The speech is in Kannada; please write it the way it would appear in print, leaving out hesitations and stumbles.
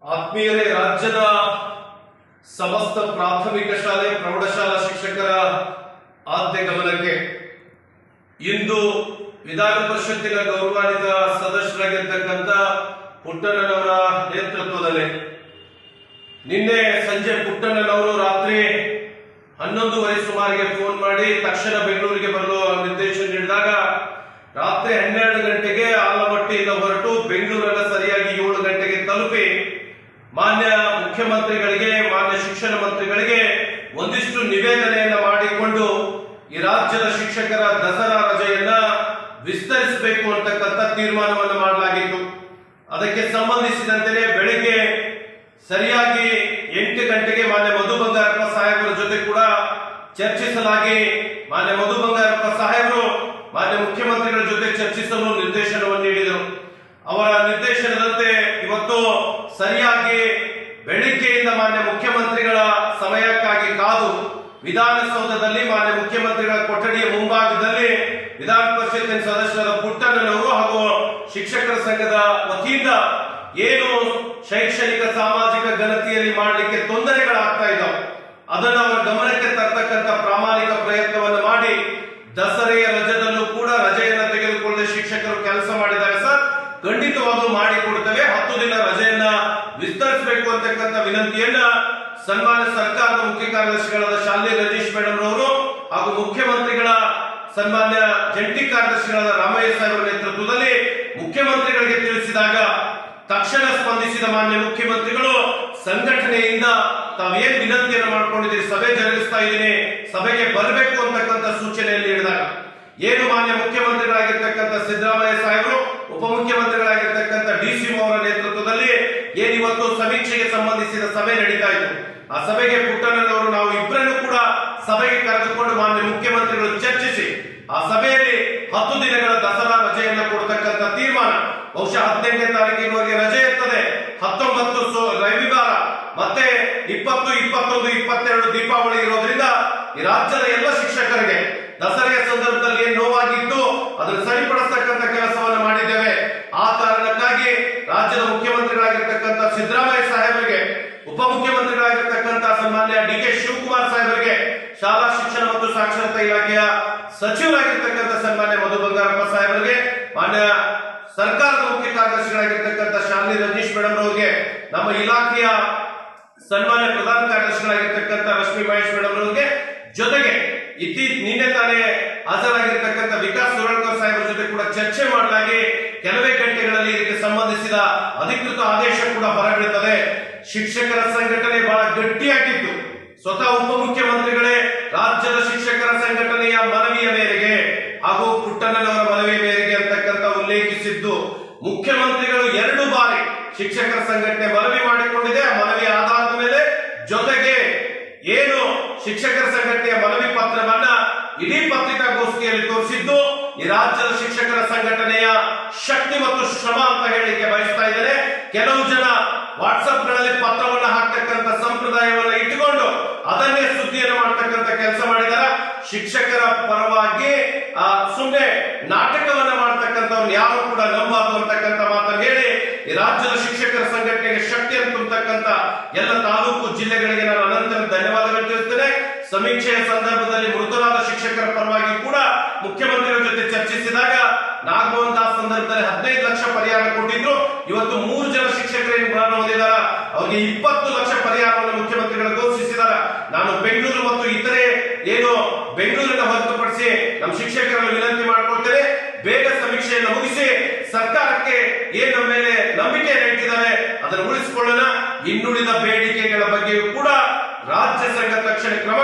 ಆತ್ಮೀಯರೇ, ರಾಜ್ಯದ ಸಮಸ್ತ ಪ್ರಾಥಮಿಕ ಶಾಲೆ ಪ್ರೌಢಶಾಲಾ ಶಿಕ್ಷಕರ ಆದ್ಯ ಗಮನಕ್ಕೆ ಇಂದು ವಿಧಾನ ಪರಿಷತ್ತಿನ ಗೌರವಾನ್ವಿತ ಸದಸ್ಯರಾಗಿರ್ತಕ್ಕಂಥ ಪುಟ್ಟಣ್ಣನವರ ನೇತೃತ್ವದಲ್ಲಿ ನಿನ್ನೆ ಸಂಜೆ ಪುಟ್ಟಣ್ಣನವರು ರಾತ್ರಿ 11:30 ಸುಮಾರಿಗೆ ಫೋನ್ ಮಾಡಿ ತಕ್ಷಣ ಬೆಂಗಳೂರಿಗೆ ಬರಲು ನಿರ್ದೇಶನ ನೀಡಿದಾಗ ರಾತ್ರಿ 12 ಗಂಟೆಗೆ ಆಲಮಟ್ಟಿಯಿಂದ ಹೊರಟು ಬೆಂಗಳೂರನ್ನ ಸರಿಯಾಗಿ 7 ಗಂಟೆಗೆ ತಲುಪಿ ಮಾನ್ಯ ಮುಖ್ಯಮಂತ್ರಿಗಳಿಗೆ, ಮಾನ್ಯ ಶಿಕ್ಷಣ ಮಂತ್ರಿಗಳಿಗೆ ಒಂದಿಷ್ಟು ನಿವೇದನೆಯನ್ನ ಮಾಡಿಕೊಂಡು ಈ ರಾಜ್ಯದ ಶಿಕ್ಷಕರ ದಸರಾ ರಜೆಯನ್ನ ವಿಸ್ತರಿಸಬೇಕು ಅಂತಕ್ಕಂಥ ತೀರ್ಮಾನವನ್ನು ಮಾಡಲಾಗಿತ್ತು. ಅದಕ್ಕೆ ಸಂಬಂಧಿಸಿದಂತೆ ಬೆಳಿಗ್ಗೆ ಸರಿಯಾಗಿ 8 ಗಂಟೆಗೆ ಮಾನ್ಯ ಮಧು ಬಂಗಾರಪ್ಪ ಸಾಹೇಬರ ಜೊತೆ ಕೂಡ ಚರ್ಚಿಸಲಾಗಿ ಮಾನ್ಯ ಮಧು ಬಂಗಾರಪ್ಪ ಸಾಹೇಬರು ಮಾನ್ಯ ಮುಖ್ಯಮಂತ್ರಿಗಳ ಜೊತೆ ಚರ್ಚಿಸಲು ನಿರ್ದೇಶನವನ್ನು ನೀಡಿದರು. ಅವರ ನಿರ್ದೇಶನದಂತೆ ಇವತ್ತು ಸರಿಯಾಗಿ ಬೆಳಿಗ್ಗೆಯಿಂದ ಮಾನ್ಯ ಮುಖ್ಯಮಂತ್ರಿಗಳ ಸಮಯಕ್ಕಾಗಿ ಕಾದು ವಿಧಾನಸೌಧದಲ್ಲಿ ಮಾನ್ಯ ಮುಖ್ಯಮಂತ್ರಿಗಳ ಕೊಠಡಿಯ ಮುಂಭಾಗದಲ್ಲಿ ವಿಧಾನ ಪರಿಷತ್ತಿನ ಸದಸ್ಯರಾದ ಪುಟ್ಟಣ್ಣನವರು ಹಾಗೂ ಶಿಕ್ಷಕರ ಸಂಘದ ವತಿಯಿಂದ ಏನು ಶೈಕ್ಷಣಿಕ ಸಾಮಾಜಿಕ ಗಣತಿಯಲ್ಲಿ ಮಾಡಲಿಕ್ಕೆ ತೊಂದರೆಗಳಾಗ್ತಾ ಇದ್ದಾವೆ ಅದನ್ನು ಅವರ ಗಮನಕ್ಕೆ ತರ್ತಕ್ಕಂಥ ಪ್ರಾಮಾಣಿಕ ಪ್ರಯತ್ನವನ್ನು ಮಾಡಿ ದಸರೆಯ ರಜದಲ್ಲೂ ಕೂಡ ರಜೆಯನ್ನು ತೆಗೆದುಕೊಳ್ಳದೆ ಶಿಕ್ಷಕರು ಕೆಲಸ ಮಾಡಿದ್ದಾರೆ. ಸರ್, ಖಂಡಿತವಾಗ್ಲೂ ಮಾಡಿಕೊಡ್ತೇವೆ, 10 ದಿನ ರಜೆಯನ್ನ ವಿಸ್ತರಿಸಬೇಕು ಅಂತಕ್ಕಂಥ ವಿನಂತಿಯನ್ನ ಸನ್ಮಾನ್ಯ ಸರ್ಕಾರದ ಮುಖ್ಯ ಕಾರ್ಯದರ್ಶಿಗಳಾದ ಶಾಲಿನಿ ರಜನೀಶ್ ಮೇಡಮ್ ಅವರು ಹಾಗೂ ಮುಖ್ಯಮಂತ್ರಿಗಳ ಸನ್ಮಾನ್ಯ ಜಂಟಿ ಕಾರ್ಯದರ್ಶಿಗಳಾದ ರಾಮಯ್ಯ ಸಾಹೇಬರ ನೇತೃತ್ವದಲ್ಲಿ ಮುಖ್ಯಮಂತ್ರಿಗಳಿಗೆ ತಿಳಿಸಿದಾಗ ತಕ್ಷಣ ಸ್ಪಂದಿಸಿದ ಮಾನ್ಯ ಮುಖ್ಯಮಂತ್ರಿಗಳು ಸಂಘಟನೆಯಿಂದ ತಾವೇನ್ ವಿನಂತಿಯನ್ನು ಮಾಡ್ಕೊಂಡಿದ್ದೀರಿ, ಸಭೆ ಜರುಗಿಸ್ತಾ ಇದ್ದೀನಿ, ಸಭೆಗೆ ಬರಬೇಕು ಅಂತಕ್ಕಂಥ ಸೂಚನೆಯಲ್ಲಿ ನೀಡಿದಾಗ ಏನು ಮಾನ್ಯ ಮುಖ್ಯಮಂತ್ರಿಗಳಾಗಿರ್ತಕ್ಕಂಥ ಸಿದ್ದರಾಮಯ್ಯ ಸಾಹೇಬರು, ಉಪಮುಖ್ಯಮಂತ್ರಿಗಳಾಗಿರ್ತಕ್ಕಂಥ ಡಿ.ಸಿ. ಅವರ ನೇತೃತ್ವದಲ್ಲಿ ಏನಿವತ್ತು ಸಮೀಕ್ಷೆಗೆ ಸಂಬಂಧಿಸಿದ ಸಭೆ ನಡೀತಾ ಇತ್ತು. ಆ ಸಭೆಗೆ ಪುಟ್ಟಣ್ಣನವರು ನಾವು ಇಬ್ಬರನ್ನು ಕೂಡ ಸಭೆಗೆ ಕರೆದುಕೊಂಡು ಮಾನ್ಯ ಮುಖ್ಯಮಂತ್ರಿಗಳು ಚರ್ಚಿಸಿ ಆ ಸಭೆಯಲ್ಲಿ 10 ದಿನಗಳ ದಸರಾ ರಜೆಯನ್ನು ಕೊಡತಕ್ಕಂಥ ತೀರ್ಮಾನ, ಬಹುಶಃ 18ನೇ ತಾರೀಕಿನವರೆಗೆ ರಜೆ ಇರ್ತದೆ, 19 ರವಿವಾರ ಮತ್ತೆ 20, 21, 22 ದೀಪಾವಳಿ ಇರೋದ್ರಿಂದ ಈ ರಾಜ್ಯದ ಎಲ್ಲ ಶಿಕ್ಷಕರಿಗೆ ದಸರೆಯ ಸಂದರ್ಭದಲ್ಲಿ ಏನು ನೋವಾಗಿತ್ತು ಅದನ್ನು ಸರಿಪಡಿಸತಕ್ಕಂಥ ಕೆಲಸವನ್ನು ಮಾಡಿದ್ದೇವೆ. ಆ ಕಾರಣಕ್ಕಾಗಿ ರಾಜ್ಯದ ಮುಖ್ಯಮಂತ್ರಿಗಳಾಗಿರ್ತಕ್ಕಂಥ ಸಿದ್ದರಾಮಯ್ಯ ಸಾಹೇಬರಿಗೆ, ಉಪಮುಖ್ಯಮಂತ್ರಿಗಳಾಗಿರ್ತಕ್ಕಂಥ ಸನ್ಮಾನ್ಯ ಡಿ.ಕೆ. ಶಿವಕುಮಾರ್ ಸಾಹೇಬರಿಗೆ, ಶಾಲಾ ಶಿಕ್ಷಣ ಮತ್ತು ಸಾಕ್ಷರತಾ ಇಲಾಖೆಯ ಸಚಿವರಾಗಿರ್ತಕ್ಕಂಥ ಸನ್ಮಾನ್ಯ ಮಧು ಬಂಗಾರಪ್ಪ ಸಾಹೇಬರಿಗೆ, ಮಾನ್ಯ ಸರ್ಕಾರದ ಮುಖ್ಯ ಕಾರ್ಯದರ್ಶಿಗಳಾಗಿರ್ತಕ್ಕಂಥ ಶಾಲಿನಿ ರಜನೀಶ್ ಮೇಡಮ್ ಅವರಿಗೆ, ನಮ್ಮ ಇಲಾಖೆಯ ಸನ್ಮಾನ್ಯ ಪ್ರಧಾನ ಕಾರ್ಯದರ್ಶಿಗಳಾಗಿರ್ತಕ್ಕಂಥ ರಶ್ಮಿ ಮಹೇಶ್ ಮೇಡಮ್ ಅವರಿಗೆ, ಜೊತೆಗೆ ನಿನ್ನೆ ತಾನೇ ಹಾಜರಾಗಿರ್ತಕ್ಕಂಥ ವಿಕಾಸ್ ಸುರಳ್ಕರ್ ಸಾಹೇಬರ ಜೊತೆ ಕೂಡ ಚರ್ಚೆ ಮಾಡಲಾಗಿ ಕೆಲವೇ ಗಂಟೆಗಳಲ್ಲಿ ಇದಕ್ಕೆ ಸಂಬಂಧಿಸಿದ ಅಧಿಕೃತ ಆದೇಶ ಕೂಡ ಹೊರಬೀಳುತ್ತದೆ. ಶಿಕ್ಷಕರ ಸಂಘಟನೆ ಬಹಳ ಗಟ್ಟಿಯಾಗಿತ್ತು. ಸ್ವತಃ ಉಪಮುಖ್ಯಮಂತ್ರಿಗಳೇ ರಾಜ್ಯದ ಶಿಕ್ಷಕರ ಸಂಘಟನೆಯ ಮನವಿಯ ಮೇರೆಗೆ ಹಾಗೂ ಪುಟ್ಟಣ್ಣನವರ ಮನವಿಯ ಮೇರೆಗೆ ಅಂತಕ್ಕಂಥ ಉಲ್ಲೇಖಿಸಿದ್ದು, ಮುಖ್ಯಮಂತ್ರಿಗಳು 2 ಬಾರಿ ಶಿಕ್ಷಕರ ಸಂಘಟನೆ ಮನವಿ ಮಾಡಿಕೊಂಡಿದೆ. ಆ ಮನವಿ ಆಧಾರದ ಮೇಲೆ ಜೊತೆಗೆ ಏನು ಶಿಕ್ಷಕರ ಸಂಘಟನೆಯ ಮನವಿ ಪತ್ರವನ್ನ ಇಡೀ ಪತ್ರಿಕಾಗೋಷ್ಠಿಯಲ್ಲಿ ತೋರಿಸಿದ್ದು ಈ ರಾಜ್ಯದ ಶಿಕ್ಷಕರ ಸಂಘಟನೆಯ ಶಕ್ತಿ ಮತ್ತು ಶ್ರಮ ಅಂತ ಹೇಳಲಿಕ್ಕೆ ಬಯಸ್ತಾ ಇದ್ದಾರೆ. ಕೆಲವು ಜನ ವಾಟ್ಸ್ಆಪ್ ಗಳಲ್ಲಿ ಪತ್ರವನ್ನ ಹಾಕ್ತಕ್ಕಂಥ ಸಂಪ್ರದಾಯವನ್ನ ಇಟ್ಟುಕೊಂಡು ಅದನ್ನೇ ಸುದ್ದಿಯನ್ನು ಮಾಡ್ತಕ್ಕಂಥ ಕೆಲಸ ಮಾಡಿದಾರ. ಶಿಕ್ಷಕರ ಪರವಾಗಿ ಸುಮ್ಮನೆ ನಾಟಕವನ್ನ ಮಾಡ್ತಕ್ಕಂಥವ್ರು ಯಾರು ಕೂಡ ನಂಬಾರ್ದು ಅಂತಕ್ಕಂಥ ಮಾತನ್ನು ಹೇಳಿ ಈ ರಾಜ್ಯದ ಶಿಕ್ಷಕರ ಸಂಘಟನೆಗೆ ಶಕ್ತಿಯನ್ನು ತುಂಬತಕ್ಕಂಥ ಎಲ್ಲ ತಾಲೂಕು ಜಿಲ್ಲೆಗಳಿಗೆ ನಾನು ಅನಂತರ ಧನ್ಯವಾದಗಳು ತಿಳಿಸ್ತೇನೆ. ಸಮೀಕ್ಷೆಯ ಸಂದರ್ಭದಲ್ಲಿ ಮೃತರಾದ ಶಿಕ್ಷಕರ ಪರವಾಗಿ ಕೂಡ ಮುಖ್ಯಮಂತ್ರಿಗಳ ಜೊತೆ ಚರ್ಚಿಸಿದಾಗ ನಾಗಮೋಹನ್ ದಾಸ್ ಸಂದರ್ಭದಲ್ಲಿ 15 ಲಕ್ಷ ಪರಿಹಾರ ಕೊಟ್ಟಿದ್ರು. ಇವತ್ತು 3 ಜನ ಶಿಕ್ಷಕರು ಮರಣ ಹೊಂದಿದ್ದಾರೆ, ಅವರಿಗೆ 20 ಲಕ್ಷ ಪರಿಹಾರವನ್ನು ಮುಖ್ಯಮಂತ್ರಿಗಳು ಘೋಷಿಸಿದ್ದಾರೆ. ನಾನು ಬೆಂಗಳೂರು ಮತ್ತು ಇತರೆ ಏನು ಬೆಂಗಳೂರಿನ ಹೊರತುಪಡಿಸಿ ನಮ್ಮ ಶಿಕ್ಷಕರನ್ನು ವಿನಂತಿ ಮಾಡಿಕೊಳ್ತೇನೆ, ಬೇಗ ಸಮೀಕ್ಷೆಯನ್ನು ಮುಗಿಸಿ ಸರ್ಕಾರಕ್ಕೆ ಏನು ನಮ್ಮ ಮೇಲೆ ನಂಬಿಕೆಯನ್ನು ಇಟ್ಟಿದ್ದಾರೆ ಅದನ್ನು ಉಳಿಸಿಕೊಳ್ಳೋಣ. ಇನ್ನುಳಿದ ಬೇಡಿಕೆಗಳ ಬಗ್ಗೆಯೂ ಕೂಡ ರಾಜ್ಯ ಸಂಘ ತಕ್ಷಣ ಕ್ರಮ